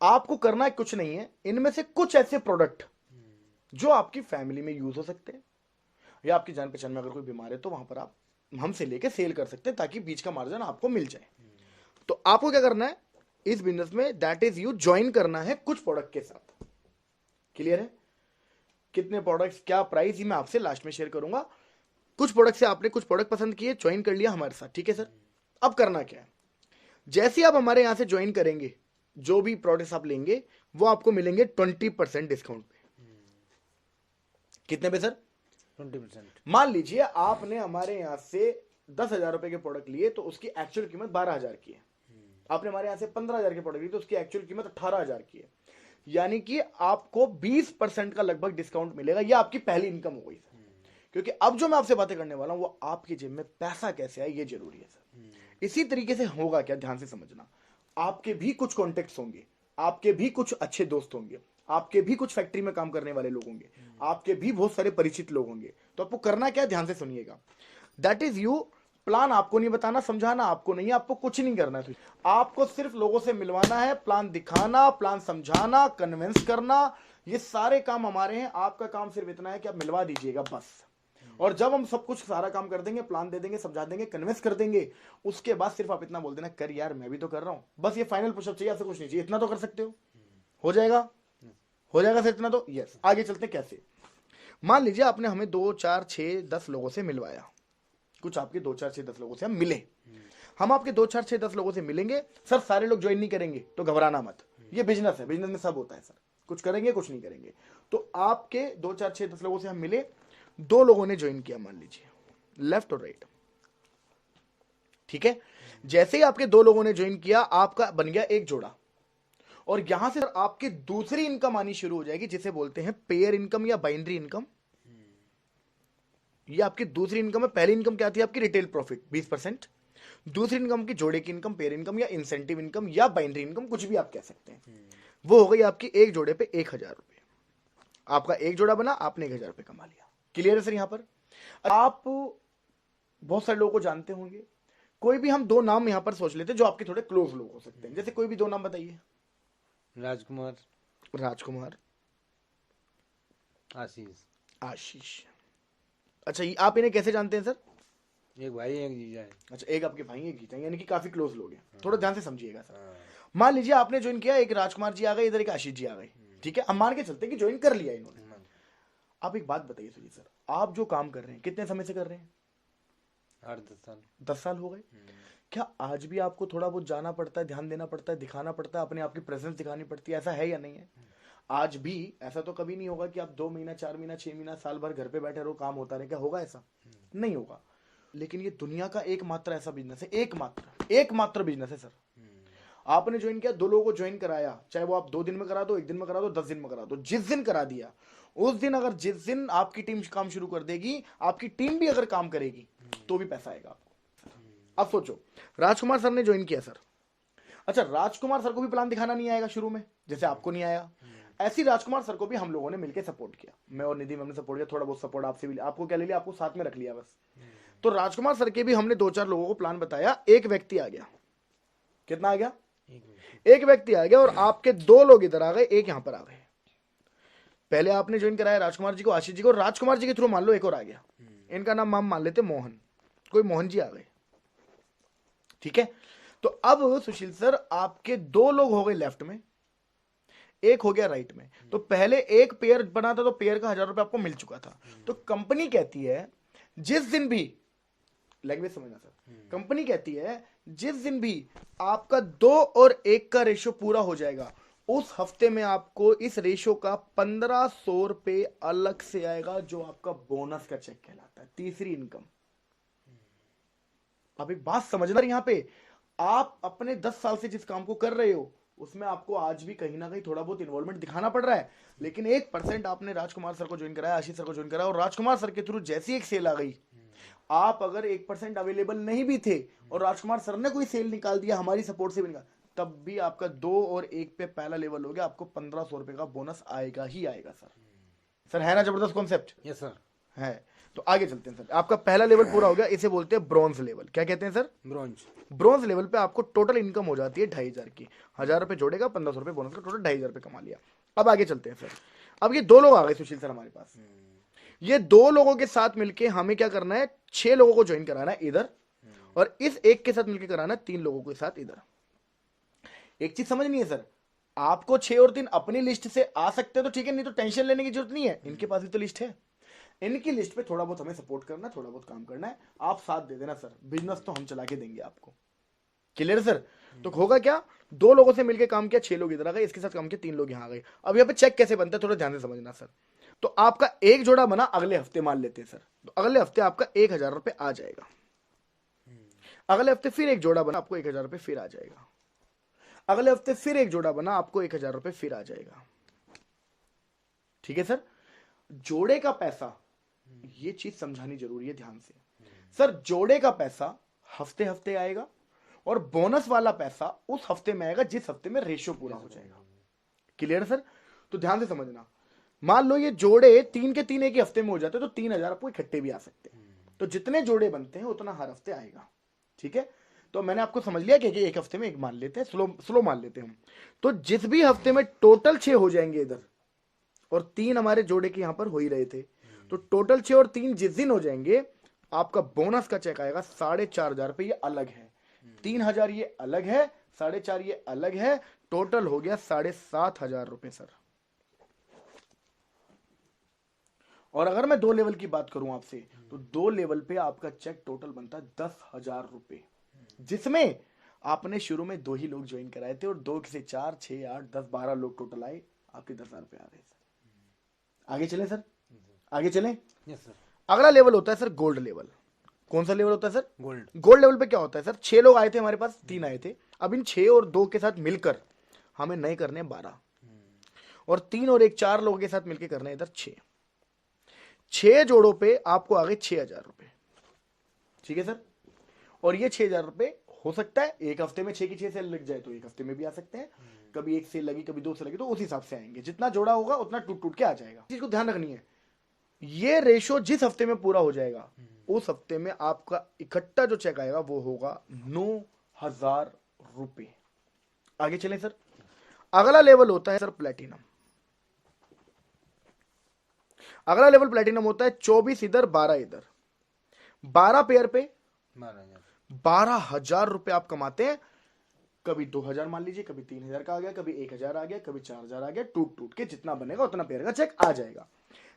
A: आपको करना है कुछ नहीं है, इनमें से कुछ ऐसे प्रोडक्ट जो आपकी फैमिली में यूज हो सकते हैं, या आपकी जान पहचान में अगर कोई बीमार है तो वहां पर आप हमसे लेके सेल कर सकते हैं, ताकि बीच का मार्जिन आपको मिल जाए। तो आपको क्या करना है इस बिजनेस में, दैट इज यू ज्वाइन करना है कुछ प्रोडक्ट के साथ। क्लियर है? कितने प्रोडक्ट्स, क्या प्राइस, ये मैं आपसे लास्ट में शेयर करूंगा। कुछ प्रोडक्ट से आपने कुछ प्रोडक्ट पसंद किए, ज्वाइन कर लिया हमारे साथ, ठीक है सर। अब करना क्या है, जैसे आप हमारे यहां से ज्वाइन करेंगे, जो भी प्रोडक्ट्स आप लेंगे वो आपको मिलेंगे 20% डिस्काउंट पे। कितने पे सर?
B: 20%।
A: मान लीजिए आपने हमारे यहां से 10,000 रुपए के प्रोडक्ट लिए तो उसकी एक्चुअल कीमत 12,000 की है। आपने हमारे यहां से 15,000 के प्रोडक्ट लिए तो उसकी एक्चुअल कीमत 18,000 की है। यानी कि आपको 20% का लगभग डिस्काउंट मिलेगा। यह आपकी पहली इनकम हो गई सर, क्योंकि अब जो मैं आपसे बातें करने वाला हूं वो आपकी जेब में पैसा कैसे आए ये जरूरी है सर। इसी तरीके से होगा क्या, ध्यान से समझना, आपके भी कुछ कॉन्टेक्ट्स होंगे, आपके भी कुछ अच्छे दोस्त होंगे, आपके भी कुछ फैक्ट्री में काम करने वाले लोग होंगे, आपके भी बहुत सारे परिचित लोग होंगे। तो आपको करना क्या है, ध्यान से सुनिएगा, दैट इज यू, प्लान आपको नहीं बताना, समझाना आपको नहीं है, आपको कुछ नहीं करना है, आपको सिर्फ लोगों से मिलवाना है, प्लान दिखाना, प्लान समझाना, कन्विंस करना, ये सारे काम हमारे हैं। आपका काम सिर्फ इतना है कि आप मिलवा दीजिएगा बस। और जब हम सब कुछ सारा काम कर देंगे, प्लान दे देंगे, समझा देंगे, कन्विंस कर देंगे, उसके बाद सिर्फ आप इतना बोल देना, कर यार मैं भी तो कर रहा हूं, बस ये फाइनल पुशअप चाहिए, आपसे कुछ नहीं चाहिए, इतना तो कर सकते हो जाएगा, हो जाएगा सर इतना तो, यस। आगे चलते कैसे, मान लीजिए आपने हमें 2, 4, 6, 10 लोगों से मिलवाया, कुछ आपके 2, 4, 6, 10 लोगों से हम मिले, हम आपके 2, 4, 6, 10 लोगों से मिलेंगे सर। सारे लोग ज्वाइन नहीं करेंगे तो घबराना मत, ये बिजनेस है, बिजनेस में सब होता है सर, कुछ करेंगे कुछ नहीं करेंगे। तो आपके 2, 4, 6, 10 लोगों से हम मिले, 2 लोगों ने ज्वाइन किया, मान लीजिए लेफ्ट और राइट, ठीक है। जैसे ही आपके 2 लोगों ने ज्वाइन किया, आपका बन गया एक जोड़ा, और यहां से आपकी दूसरी इनकम आनी शुरू हो जाएगी, जिसे बोलते हैं पेयर इनकम या बाइनरी इनकम। ये आपकी दूसरी इनकम है। पहली इनकम क्या थी आपकी, रिटेल प्रॉफिट 20%, दूसरी इनकम की जोड़े की इनकम, पेयर इनकम या इंसेंटिव इनकम या बाइनरी इनकम, कुछ भी आप कह सकते हैं। वो हो गई आपकी एक जोड़े पे 1,000 रुपए। आपका एक जोड़ा बना, आपने 1,000 रुपए कमा लिया। क्लियर है सर? यहां पर आप बहुत सारे लोगों को जानते होंगे, कोई भी हम 2 नाम यहां पर सोच लेते हैं जो आपके थोड़े क्लोज लोग हो सकते हैं, जैसे कोई भी 2 नाम बताइए।
B: राजकुमार,
A: राजकुमार,
B: आशीष।
A: आशीष। अच्छा, आप इन्हें कैसे जानते हैं सर?
B: एक भाई एक जीजा है।
A: अच्छा, एक आपके भाई एक जीजा, यानी कि काफी क्लोज लोग हैं। थोड़ा ध्यान से समझिएगा सर। मान लीजिए आपने ज्वाइन किया, एक राजकुमार जी आ गए, इधर एक आशीष जी आ गए, ठीक है, हम मान के चलते हैं कि ज्वाइन कर लिया इन्होंने। आप एक बात बताइए सुनिए सर, आप जो काम कर रहे हैं कितने समय से कर रहे हैं?
B: 8-10 साल।
A: 10 साल हो गए। क्या आज भी आपको थोड़ा बहुत जाना पड़ता है, ध्यान देना पड़ता है, दिखाना पड़ता है, अपने आप की प्रेजेंस दिखानी पड़ती है, ऐसा है या नहीं है? आज भी ऐसा तो कभी नहीं होगा कि आप 2 महीना, 4 महीना, 6 महीना, साल भर घर पे बैठे रहो, काम होता रहे, क्या होगा? ऐसा नहीं होगा। लेकिन ये दुनिया का एकमात्र ऐसा बिजनेस है, एकमात्र बिजनेस है सर। आपने ज्वाइन किया, 2 लोगों को ज्वाइन कराया, चाहे वो आप 2 दिन में करा दो, 1 दिन में करा दो, 10 दिन में करा दो, जिस दिन करा दिया उस दिन, अगर जिस दिन आपकी टीम काम शुरू कर देगी, आपकी टीम भी अगर काम करेगी तो भी पैसा आएगा आपको। अब सोचो, राजकुमार सर ने ज्वाइन किया सर, अच्छा राजकुमार सर को भी प्लान दिखाना नहीं आएगा शुरू में, जैसे आपको नहीं आया, ऐसी राजकुमार सर को भी हम लोगों ने मिलकर सपोर्ट किया, मैं और निधि मैम ने सपोर्ट किया, थोड़ा बहुत सपोर्ट आपसे भी, आपको क्या ले लिया, आपको साथ में रख लिया बस। तो राजकुमार सर के भी हमने 2-4 लोगों को प्लान बताया, एक व्यक्ति आ गया, कितना आ गया, एक व्यक्ति आ गया, और आपके 2 लोग इधर आ गए, एक यहां पर आ गए। पहले आपने ज्वाइन कराया राजकुमार जी को, आशीष जी को, राजकुमार जी के थ्रू मान लो एक और आ गया, इनका नाम हम मान लेते मोहन, कोई मोहन जी आ गए, ठीक है। तो अब सुशील सर आपके 2 लोग हो गए लेफ्ट में, एक हो गया राइट में। तो पहले एक पेयर बना था, तो पेयर का 1000 रुपए आपको मिल चुका था। तो कंपनी कहती है जिस दिन भी, लैंग्वेज समझना सर, कंपनी कहती है जिस दिन भी आपका 2 और 1 का रेशो पूरा हो जाएगा, उस हफ्ते में आपको इस रेशो का 1500 रुपए अलग से आएगा, जो आपका बोनस का चेक कहलाता है, तीसरी इनकम। अब एक बात समझना, यहां पे आप अपने 10 साल से जिस काम को कर रहे हो उसमें आपको आज भी कहीं ना कहीं थोड़ा बहुत इन्वॉल्वमेंट दिखाना पड़ रहा है, लेकिन 1% आपने राजकुमार सर को ज्वाइन कराया, आशीष सर को ज्वाइन कराया, और राजकुमार सर के थ्रू जैसी एक सेल आ गई, आप अगर 1% अवेलेबल नहीं भी थे और राजकुमार सर ने कोई सेल निकाल दिया, हमारी सपोर्ट से भी निकाल, तब भी आपका 2 और 1 पे पहला लेवल हो गया, आपको 1500 रुपए का बोनस आएगा ही आएगा सर। सर है ना जबरदस्त कॉन्सेप्ट?
B: Yes sir.
A: है। तो आगे चलते हैं सर, आपका पहला लेवल पूरा हो गया, इसे बोलते हैं ब्रॉन्ज लेवल। क्या कहते हैं सर?
B: ब्रॉन्ज।
A: ब्रॉन्ज लेवल पे आपको टोटल इनकम हो जाती है 2500 की, 1000 रुपए जोड़ेगा, 1500 रुपए बोनस का, टोटल 2500 रुपए कमा लिया। अब आगे चलते हैं सर, अब ये 2 लोग आ गए सुशील सर हमारे पास, ये 2 लोगों के साथ मिलके हमें क्या करना है, 6 लोगों को ज्वाइन कराना है इधर, और इस एक के साथ मिलकर कराना है 3 लोगों के साथ इधर। एक चीज समझनी है सर, आपको 6 और 3 अपनी लिस्ट से आ सकते हैं तो ठीक है, नहीं तो टेंशन लेने की जरूरत नहीं है, इनके पास भी तो लिस्ट है, इनकी लिस्ट पे थोड़ा बहुत हमें सपोर्ट करना है, थोड़ा बहुत काम करना है, आप साथ दे देना सर, बिजनेस तो हम चला के देंगे आपको। Clear sir? तो होगा क्या, 2 लोगों से मिलकर काम किया, 6 लोग इधर आ गए, इसके साथ काम किया, 3 लोग यहां आ गए। अब यहाँ पे चेक कैसे बनता है थोड़ा ध्यान से समझना सर। तो आपका एक जोड़ा बना, अगले हफ्ते मान लेते हैं सर, तो अगले हफ्ते आपका 1000 रुपए आ जाएगा, अगले हफ्ते फिर एक जोड़ा बना, आपको 1000 रुपए फिर आ जाएगा, अगले हफ्ते फिर एक जोड़ा बना, आपको 1000 रुपए फिर आ जाएगा। ठीक है सर? जोड़े का पैसा, ये चीज समझानी जरूरी है ध्यान से सर, जोड़े का पैसा हफ्ते हफ्ते आएगा, और बोनस वाला पैसा उस हफ्ते में आएगा जिस हफ्ते में रेशियो पूरा हो जाएगा। Clear sir? तो ध्यान से समझना, मान लो ये जोड़े 3 के 3 एक ही हफ्ते में हो जाते हैं, तो 3000 आपको इकट्ठे भी आ सकते हैं, तो जितने जोड़े बनते हैं उतना हर हफ्ते आएगा। ठीक है? तो मैंने आपको समझ लिया कि एक हफ्ते में एक मान लेते हैं, स्लो मान लेते हैं हम। तो जिस भी हफ्ते में टोटल 6 हो जाएंगे इधर, और 3 हमारे जोड़े के यहां पर हो ही रहे थे, तो टोटल 6 और 3 जिस दिन हो जाएंगे, आपका बोनस का चेक आएगा 4500 रुपए, ये अलग है, 3000 ये अलग है, 4500 ये अलग है, टोटल हो गया 7500 रुपए सर। और अगर मैं 2 लेवल की बात करूं आपसे, तो 2 लेवल पे आपका चेक टोटल बनता है 10,000 रुपए, जिसमें आपने शुरू में 2 ही लोग ज्वाइन कराए थे, और 2 से 4, 6, 8, 10, 12 लोग टोटल आए, आपके 10,000 रुपए आ गए सर। आगे चले सर, आगे चले।
B: Yes sir.
A: अगला लेवल होता है सर गोल्ड लेवल। कौन सा लेवल होता है सर?
B: गोल्ड।
A: गोल्ड लेवल पे क्या होता है सर, 6 लोग आए थे हमारे पास, 3 आए थे, अब इन 6 और 2 के साथ मिलकर हमें नए करने 12, और 3 और 1 4 लोगों के साथ मिलकर करने इधर 6 जोड़ों पे आपको आ गए 6000 रुपए। ठीक है सर? और ये 6000 रुपए हो सकता है एक हफ्ते में 6 की 6 सेल लग जाए तो एक हफ्ते में भी आ सकते हैं, कभी 1 सेल लगी, कभी 2 सेल लगी, तो उस हिसाब से आएंगे, जितना जोड़ा होगा उतना टूट टूट के आ जाएगा। चीज को ध्यान रखनी है, ये रेशो जिस हफ्ते में पूरा हो जाएगा, उस हफ्ते में आपका इकट्ठा जो चेक आएगा वो होगा 9000 रुपए। आगे चलें सर, अगला लेवल होता है सर प्लेटिनम। अगला लेवल प्लेटिनम होता है 24 इधर 12 इधर, 12 पेयर पे 12,000 रुपए आप कमाते हैं। कभी 2000 मान लीजिए, कभी 3000 का आ गया, कभी 1000 आ गया, कभी 4000 आ गया, टूट टूट के जितना बनेगा उतना पेयर का चेक आ जाएगा।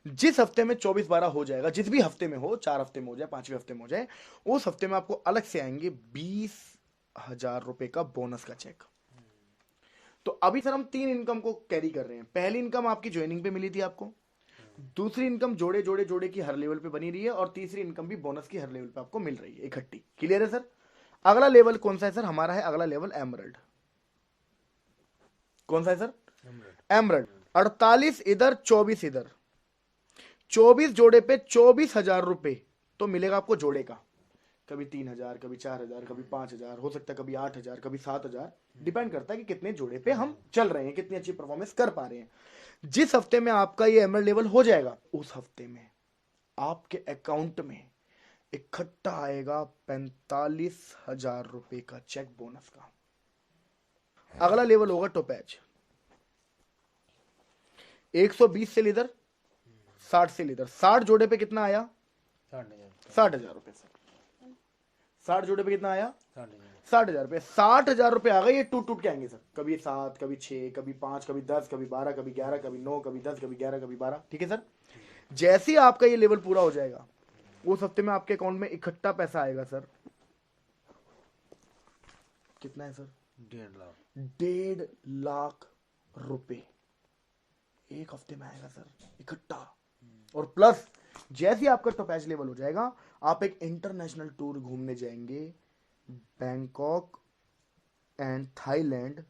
A: जिस हफ्ते में 24-12 हो जाएगा, जिस भी हफ्ते में हो, 4 हफ्ते में हो जाए, 5वें हफ्ते में हो जाए, उस हफ्ते में आपको अलग से आएंगे 20,000 रुपए का बोनस का चेक। तो अभी सर हम 3 इनकम को कैरी कर रहे हैं। पहली इनकम आपकी ज्वाइनिंग पे मिली थी आपको, दूसरी इनकम जोड़े जोड़े जोड़े की हर लेवल पे बनी रही है, और तीसरी इनकम भी बोनस की हर लेवल पे आपको मिल रही है इकट्ठी। क्लियर है सर? अगला लेवल कौन सा है सर? हमारा है अगला लेवल एमरल्ड। कौन सा है सर? एमरल्ड। 48 इधर 24 इधर, 24 जोड़े पे 24,000 रुपए तो मिलेगा आपको जोड़े का। कभी 3,000, कभी 4,000, कभी 5,000, हो सकता है कभी 8,000, कभी 7,000, डिपेंड करता है कि कितने जोड़े पे हम चल रहे हैं, कितनी अच्छी परफॉर्मेंस कर पा रहे हैं। जिस हफ्ते में आपका ये एमरल्ड लेवल हो जाएगा, उस हफ्ते में आपके अकाउंट में इकट्ठा आएगा 45,000 रुपए का चेक बोनस का। अगला लेवल होगा टोपैच। 120 से लीडर, 60 से लीडर। 60 जोड़े पे कितना आया? 60,000 रुपए सर। 60 जोड़े पे कितना आया? 60,000 रुपए। 60,000 रुपए आ गए, ये टूट टूट के आएंगे सर। कभी 7, कभी 6, कभी 5, कभी 10, कभी 12, कभी 11, कभी 9, कभी 10, कभी 11, कभी 12। ठीक है सर? जैसे ही आपका ये लेवल पूरा हो जाएगा, उस हफ्ते में आपके अकाउंट में इकट्ठा पैसा आएगा सर। कितना है सर? 1.5 लाख रुपए एक हफ्ते में आएगा सर इकट्ठा। और प्लस जैसे ही आपका टॉपैच लेवल हो जाएगा, आप एक इंटरनेशनल टूर घूमने जाएंगे, Bangkok and Thailand,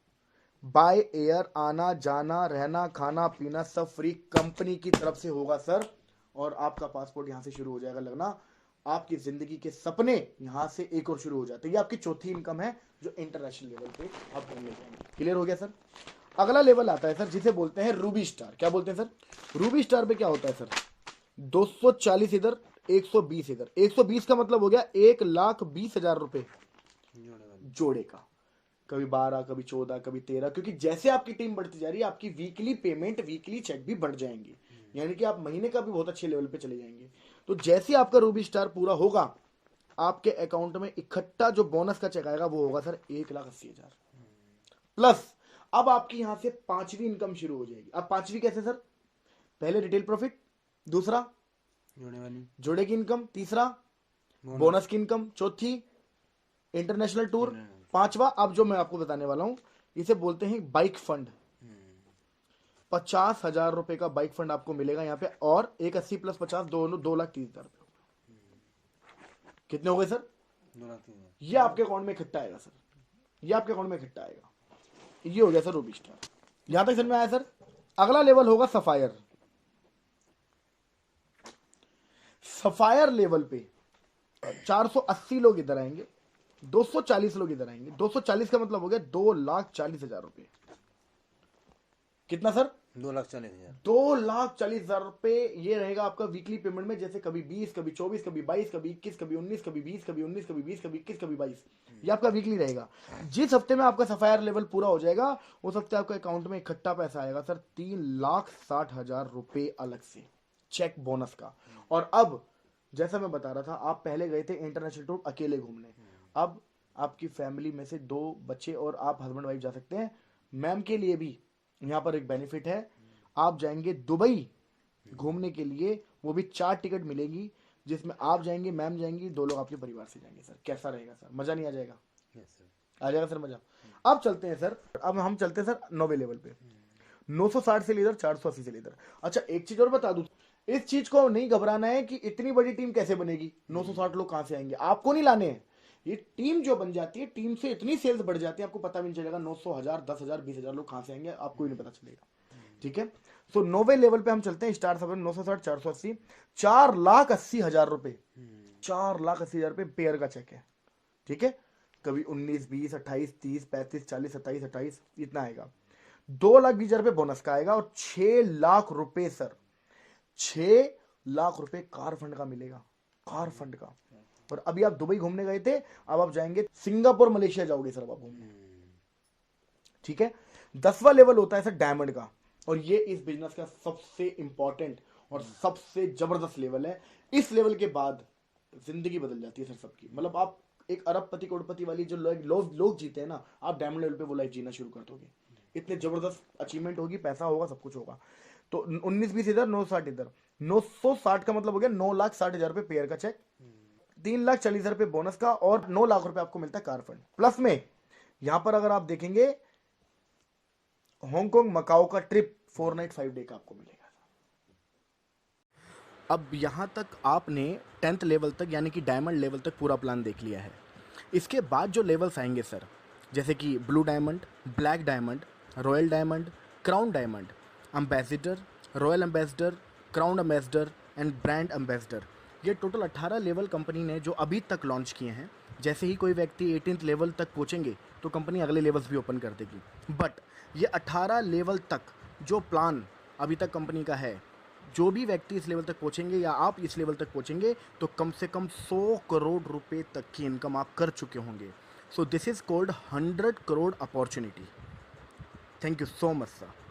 A: by air. आना जाना रहना खाना पीना सब फ्री कंपनी की तरफ से होगा सर। और आपका पासपोर्ट यहां से शुरू हो जाएगा लगना। आपकी जिंदगी के सपने यहां से एक और शुरू हो जाते हैं। ये आपकी चौथी इनकम है जो इंटरनेशनल लेवल पे आप घूमने जाएंगे। क्लियर हो गया सर? अगला लेवल आता है सर जिसे बोलते हैं रूबी स्टार। क्या बोलते हैं सर? रूबी स्टार पे क्या होता है सर? 240 इधर, 120 इधर। 120 का मतलब हो गया 1,20,000 रुपए जोड़े का। कभी 12, कभी 14, कभी 13, क्योंकि जैसे आपकी टीम बढ़ती जा रही है, आपकी वीकली पेमेंट, वीकली चेक भी बढ़ जाएंगे, यानी कि आप महीने का भी बहुत अच्छे लेवल पे चले जाएंगे। तो जैसे आपका रूबी स्टार पूरा होगा, आपके अकाउंट में इकट्ठा जो बोनस का चेक आएगा वो होगा सर 1,80,000 प्लस। अब आपकी यहां से पांचवी इनकम शुरू हो जाएगी। अब पांचवी कैसे सर? पहले रिटेल प्रॉफिट, दूसरा जोड़े की इनकम, तीसरा बोनस की इनकम, चौथी इंटरनेशनल टूर, पांचवा अब जो मैं आपको बताने वाला हूं इसे बोलते हैं बाइक फंड। 50,000 रुपए का बाइक फंड आपको मिलेगा यहाँ पे। और 180 प्लस 50 दोनों 2,30,000 रुपए। कितने हो गए सर?
B: 2,30,000।
A: ये आपके अकाउंट में इकट्ठा आएगा सर। ये आपके अकाउंट में इकट्ठा आएगा। ये हो गया सर रूबी स्टार। यहां तक समझ में आया सर? अगला लेवल होगा सफायर। सफायर लेवल पे 480 लोग इधर आएंगे, 240 लोग इधर आएंगे। 240 का मतलब हो गया 2,40,000 रुपए। कितना सर?
B: 2,40,000।
A: 2,40,000 रुपए ये रहेगा आपका वीकली पेमेंट में। जैसे कभी 20, कभी 24, कभी 22, कभी 21, कभी 19, कभी 20, कभी 19, कभी 20, कभी 21, कभी 22। ये आपका वीकली रहेगा। जिस हफ्ते में आपका सफायर लेवल पूरा हो जाएगा, उस हफ्ते आपके अकाउंट में इकट्ठा पैसा आएगा सर 3,60,000 रुपए अलग से चेक बोनस का। और अब जैसा मैं बता रहा था, आप पहले गए थे इंटरनेशनल टूर अकेले घूमने, अब आपकी फैमिली में से 2 बच्चे और आप हस्बैंड वाइफ जा सकते हैं। मैम के लिए भी यहाँ पर एक बेनिफिट है, आप जाएंगे दुबई घूमने के लिए, वो भी 4 टिकट मिलेगी, जिसमें आप जाएंगे, मैम जाएंगी, 2 लोग आपके परिवार से जाएंगे सर। कैसा रहेगा सर? मजा नहीं आ जाएगा? आ जाएगा सर मजा। अब चलते हैं सर, अब हम चलते हैं सर 9वें लेवल पे। 960 से लीडर, 480 से लीडर। अच्छा एक चीज और बता दूं, इस चीज को नहीं घबराना है कि इतनी बड़ी टीम कैसे बनेगी, 960 लोग कहां से आएंगे, आपको नहीं लाने हैं। ये टीम जो बन जाती है, टीम से इतनी सेल्स बढ़ जाती है, आपको पता भी नहीं चलेगा 900, 1,000, 10,000, 20,000 लोग कहां से आएंगे, आपको ही नहीं पता चलेगा। ठीक है? सो 9वें लेवल पे हम चलते हैं। स्टार सब 960, 480, 4,80,000 रुपए। 4,80,000 रुपए पेयर का चेक है। ठीक है? कभी 19, 20, 28, 30, 35, 40, 27, 28 इतना आएगा। 2,20,000 रुपए बोनस का आएगा। और 6 लाख रुपए सर, 6 लाख रुपए कार फंड का मिलेगा, कार फंड का। और अभी आप दुबई घूमने गए थे, अब आप जाएंगे सिंगापुर, मलेशिया जाओगे सर अब आप घूमने। ठीक है? 10वां लेवल होता है सर डायमंड का, और ये इस बिजनेस का सबसे इंपॉर्टेंट और सबसे जबरदस्त लेवल है। इस लेवल के बाद जिंदगी बदल जाती है सर सबकी। मतलब आप एक अरबपति करोड़पति वाली जो लोग जीते हैं ना, आप डायमंड लेवल पे वो लाइफ जीना शुरू कर दोगे। इतने जबरदस्त अचीवमेंट होगी, पैसा होगा, सब कुछ होगा। तो 19-20 इधर, 960 इधर। 960 का मतलब हो गया 9,60,000 रुपए पेयर का चेक, 3,40,000 रुपए बोनस का, और 9 लाख रुपए आपको मिलता है कार फंड। प्लस में यहां पर अगर आप देखेंगे, हांगकांग मकाओ का ट्रिप 4 नाइट 5 डे का आपको मिलेगा। अब यहाँ तक आपने 10th लेवल तक यानी कि डायमंड लेवल तक पूरा प्लान देख लिया है। इसके बाद जो लेवल्स आएंगे सर, जैसे कि blue diamond, black diamond, royal diamond, crown diamond, ambassador, royal ambassador, crown ambassador and brand ambassador, ये टोटल 18 लेवल कंपनी ने जो अभी तक लॉन्च किए हैं। जैसे ही कोई व्यक्ति 18th लेवल तक पहुँचेंगे तो कंपनी अगले लेवल्स भी ओपन कर देगी। बट ये 18 लेवल तक जो प्लान अभी तक कंपनी का है, जो भी व्यक्ति इस लेवल तक पहुंचेंगे या आप इस लेवल तक पहुंचेंगे तो कम से कम 100 करोड़ रुपए तक की इनकम आप कर चुके होंगे। So this is called 100 crore opportunity. Thank you so much sir.